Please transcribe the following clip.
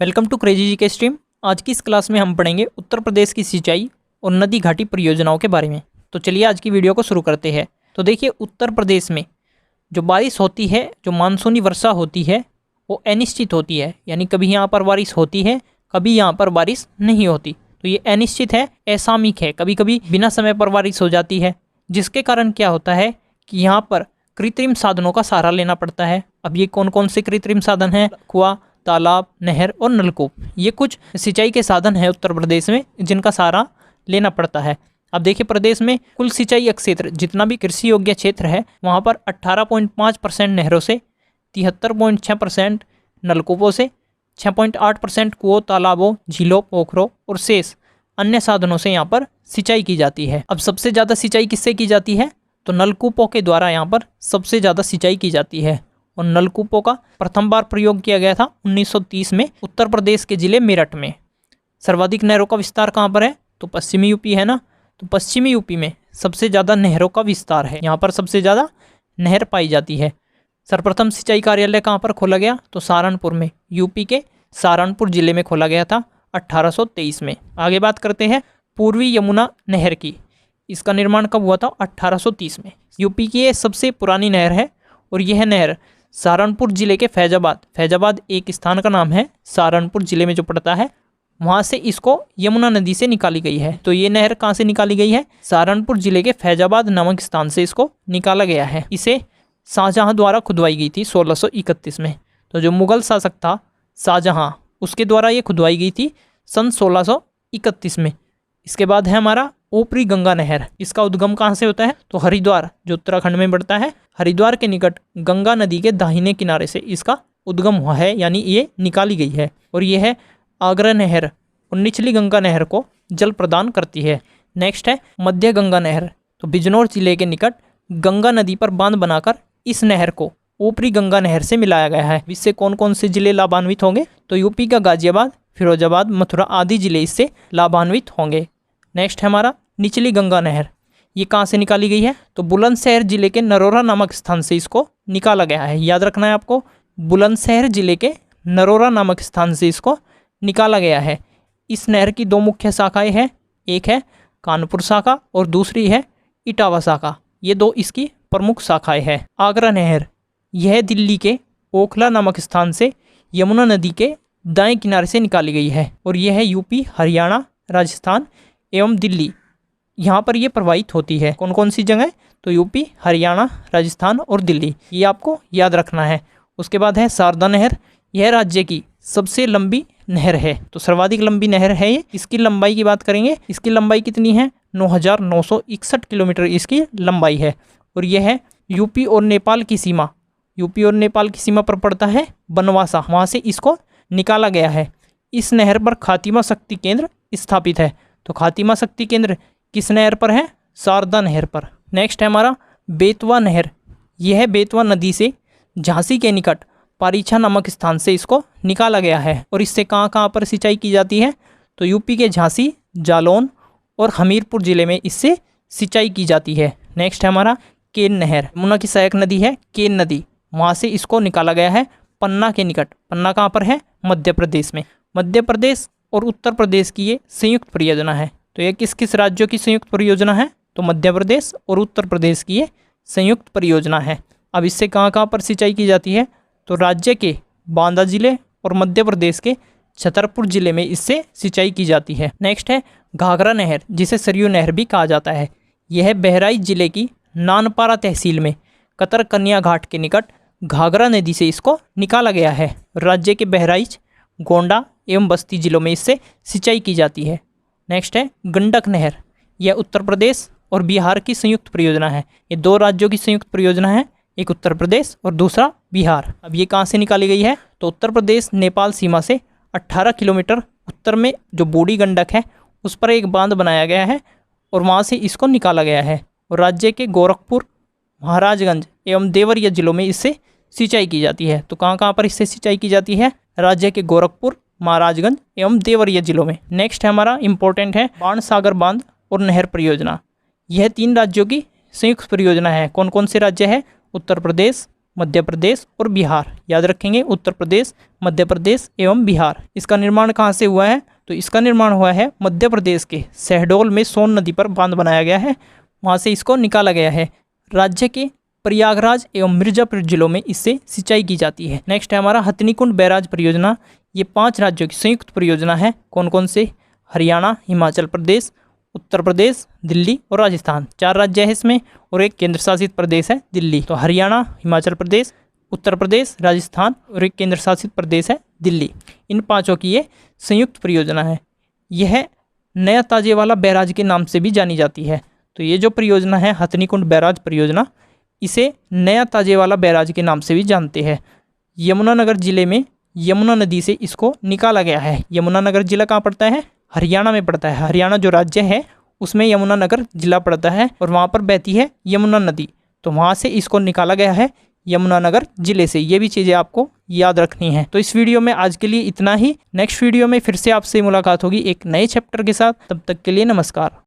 Welcome to crazy जी के stream. आज की इस क्लास में हम पढ़ेंगे उत्तर प्रदेश की सिंचाई और नदी घाटी परियोजनाओं के बारे में। तो चलिए आज की वीडियो को शुरू करते हैं। तो देखिए, उत्तर प्रदेश में जो बारिश होती है, जो मानसूनी वर्षा होती है, वो अनिश्चित होती है। यानी कभी यहाँ पर बारिश होती है, कभी यहाँ पर बारिश नहीं होती। तो ये अनिश्चित है, असामयिक है। कभी कभी बिना समय पर बारिश हो जाती है, जिसके कारण क्या होता है कि यहाँ पर कृत्रिम साधनों का सहारा लेना पड़ता है। अब ये कौन कौन से कृत्रिम साधन हैं? कुआं, तालाब, नहर और नलकूप, ये कुछ सिंचाई के साधन हैं उत्तर प्रदेश में जिनका सहारा लेना पड़ता है। अब देखिए, प्रदेश में कुल सिंचाई क्षेत्र जितना भी कृषि योग्य क्षेत्र है, वहाँ पर 18.5% नहरों से, 73.6% नलकूपों से, 6.8% कुओं, तालाबों, झीलों, पोखरों और शेष अन्य साधनों से यहाँ पर सिंचाई की जाती है। अब सबसे ज़्यादा सिंचाई किससे की जाती है? तो नलकूपों के द्वारा यहाँ पर सबसे ज़्यादा सिंचाई की जाती है। और नलकूपों का प्रथम बार प्रयोग किया गया था 1930 में उत्तर प्रदेश के जिले मेरठ में। सर्वाधिक नहरों का विस्तार कहाँ पर है? तो पश्चिमी यूपी है ना। तो पश्चिमी यूपी में सबसे ज़्यादा नहरों का विस्तार है, यहाँ पर सबसे ज़्यादा नहर पाई जाती है। सर्वप्रथम सिंचाई कार्यालय कहाँ पर खोला गया? तो सहारनपुर में, यूपी के सहारनपुर जिले में खोला गया था 1823 में। आगे बात करते हैं पूर्वी यमुना नहर की। इसका निर्माण कब हुआ था? 1830 में। यूपी की ये सबसे पुरानी नहर है और यह नहर सहारनपुर जिले के फैजाबाद एक स्थान का नाम है, सहारनपुर जिले में जो पड़ता है, वहाँ से इसको यमुना नदी से निकाली गई है। तो ये नहर कहाँ से निकाली गई है? सहारनपुर जिले के फैजाबाद नामक स्थान से इसको निकाला गया है। इसे शाहजहाँ द्वारा खुदवाई गई थी 1631 में। तो जो मुगल शासक था शाहजहाँ, उसके द्वारा ये खुदवाई गई थी सन 1631 में। इसके बाद है हमारा ऊपरी गंगा नहर। इसका उद्गम कहाँ से होता है? तो हरिद्वार, जो उत्तराखंड में पड़ता है, हरिद्वार के निकट गंगा नदी के दाहिने किनारे से इसका उद्गम हुआ है, यानी ये निकाली गई है। और ये है आगरा नहर और निचली गंगा नहर को जल प्रदान करती है। नेक्स्ट है मध्य गंगा नहर। तो बिजनौर जिले के निकट गंगा नदी पर बांध बनाकर इस नहर को ऊपरी गंगा नहर से मिलाया गया है। इससे कौन कौन से जिले लाभान्वित होंगे? तो यूपी का गाजियाबाद, फिरोजाबाद, मथुरा आदि जिले इससे लाभान्वित होंगे। नेक्स्ट है हमारा निचली गंगा नहर। ये कहाँ से निकाली गई है? तो बुलंदशहर जिले के नरोरा नामक स्थान से इसको निकाला गया है। याद रखना है आपको, बुलंदशहर जिले के नरोरा नामक स्थान से इसको निकाला गया है। इस नहर की दो मुख्य शाखाएं हैं, एक है कानपुर शाखा और दूसरी है इटावा शाखा। ये दो इसकी प्रमुख शाखाएं हैं। आगरा नहर, यह दिल्ली के ओखला नामक स्थान से यमुना नदी के दाएं किनारे से निकाली गई है और यह है यूपी, हरियाणा, राजस्थान एवं दिल्ली, यहाँ पर ये प्रवाहित होती है। कौन कौन सी जगह? तो यूपी, हरियाणा, राजस्थान और दिल्ली, ये आपको याद रखना है। उसके बाद है शारदा नहर। यह राज्य की सबसे लंबी नहर है, तो सर्वाधिक लंबी नहर है ये। इसकी लंबाई की बात करेंगे, इसकी लंबाई कितनी है? 9,961 किलोमीटर इसकी लंबाई है। और यह है यूपी और नेपाल की सीमा, यूपी और नेपाल की सीमा पर पड़ता है बनवासा, वहाँ से इसको निकाला गया है। इस नहर पर खातिमा शक्ति केंद्र स्थापित है। तो खातिमा शक्ति केंद्र किस नहर पर है? शारदा नहर पर। नेक्स्ट है हमारा बेतवा नहर। यह बेतवा नदी से झांसी के निकट पारीछा नामक स्थान से इसको निकाला गया है। और इससे कहाँ कहाँ पर सिंचाई की जाती है? तो यूपी के झांसी, जालौन और हमीरपुर जिले में इससे सिंचाई की जाती है। नेक्स्ट है हमारा केन नहर। यमुना की सहायक नदी है केन नदी, वहाँ से इसको निकाला गया है पन्ना के निकट। पन्ना कहाँ पर है? मध्य प्रदेश में। मध्य प्रदेश और उत्तर प्रदेश की ये संयुक्त परियोजना है। तो ये किस किस राज्यों की संयुक्त परियोजना है? तो मध्य प्रदेश और उत्तर प्रदेश की ये संयुक्त परियोजना है। अब इससे कहाँ कहाँ पर सिंचाई की जाती है? तो राज्य के बांदा जिले और मध्य प्रदेश के छतरपुर जिले में इससे सिंचाई की जाती है। नेक्स्ट है घाघरा नहर, जिसे सरयू नहर भी कहा जाता है। यह बहराइच जिले की नानपारा तहसील में कतर कन्या घाट के निकट घाघरा नदी से इसको निकाला गया है। राज्य के बहराइच, गोंडा एवं बस्ती जिलों में इससे सिंचाई की जाती है। नेक्स्ट है गंडक नहर। यह उत्तर प्रदेश और बिहार की संयुक्त परियोजना है। ये दो राज्यों की संयुक्त परियोजना है, एक उत्तर प्रदेश और दूसरा बिहार। अब ये कहाँ से निकाली गई है? तो उत्तर प्रदेश नेपाल सीमा से 18 किलोमीटर उत्तर में जो बूढ़ी गंडक है, उस पर एक बांध बनाया गया है और वहाँ से इसको निकाला गया है। और राज्य के गोरखपुर, महाराजगंज एवं देवरिया जिलों में इससे सिंचाई की जाती है। तो कहाँ कहाँ पर इससे सिंचाई की जाती है? राज्य के गोरखपुर, महाराजगंज एवं देवरिया जिलों में। नेक्स्ट है हमारा इंपॉर्टेंट है बाणसागर बांध और नहर परियोजना। यह 3 राज्यों की संयुक्त परियोजना है। कौन कौन से राज्य है? उत्तर प्रदेश, मध्य प्रदेश और बिहार। याद रखेंगे, उत्तर प्रदेश, मध्य प्रदेश एवं बिहार। इसका निर्माण कहाँ से हुआ है? तो इसका निर्माण हुआ है मध्य प्रदेश के शहडोल में सोन नदी पर बांध बनाया गया है, वहाँ से इसको निकाला गया है। राज्य के प्रयागराज एवं मिर्जापुर जिलों में इससे सिंचाई की जाती है। नेक्स्ट है हमारा हथनीकुंड बैराज परियोजना। ये 5 राज्यों की संयुक्त परियोजना है। कौन कौन से? हरियाणा, हिमाचल प्रदेश, उत्तर प्रदेश, दिल्ली और राजस्थान। 4 राज्य है इसमें और एक केंद्र शासित प्रदेश है दिल्ली। तो हरियाणा, हिमाचल प्रदेश, उत्तर प्रदेश, राजस्थान और एक केंद्र शासित प्रदेश है दिल्ली। इन 5 की ये संयुक्त परियोजना है। यह नया ताजेवाला बैराज के नाम से भी जानी जाती है। तो ये जो परियोजना है हथनीकुंड बैराज परियोजना, इसे नया ताजेवाला बैराज के नाम से भी जानते हैं। यमुनानगर जिले में यमुना नदी से इसको निकाला गया है। यमुनानगर जिला कहाँ पड़ता है? हरियाणा में पड़ता है। हरियाणा जो राज्य है उसमें यमुनानगर जिला पड़ता है और वहाँ पर बहती है यमुना नदी, तो वहाँ से इसको निकाला गया है यमुनानगर जिले से। ये भी चीज़ें आपको याद रखनी है। तो इस वीडियो में आज के लिए इतना ही। नेक्स्ट वीडियो में फिर से आपसे मुलाकात होगी एक नए चैप्टर के साथ। तब तक के लिए नमस्कार।